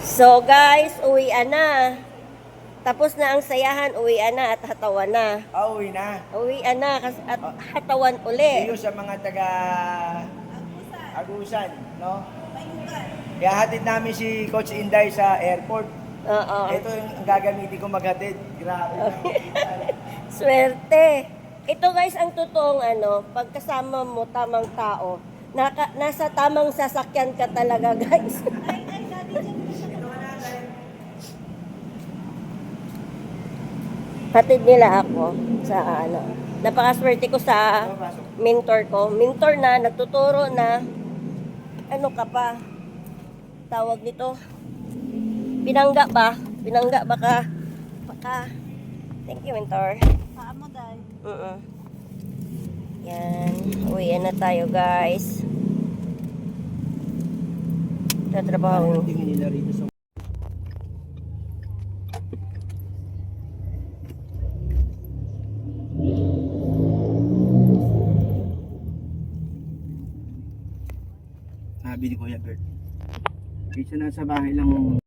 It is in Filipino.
So guys, uwian na. Tapos na ang sayahan, uwian na at hatawan na. Uwi na. Uwian na at hatawan uli. Iyo sa mga taga Agusan, no? Kaya hatid namin si Coach Inday sa airport. Oo. Ito yung gagamitin ko maghatid. Grabe. Swerte. Ito guys, ang totoong pagkasama mo tamang tao, nasa tamang sasakyan ka talaga guys. Hatid nila ako sa napakaswerte ko sa mentor ko. Mentor na, nagtuturo na, ano ka pa, tawag nito, pinangga ba? Pinangga baka, thank you mentor. Paamo dahil. Yan, uwian na tayo guys. Tatrabaho. Tingin nila rito sa sabi ni Kuya Bert. Kasi nasa bahay lang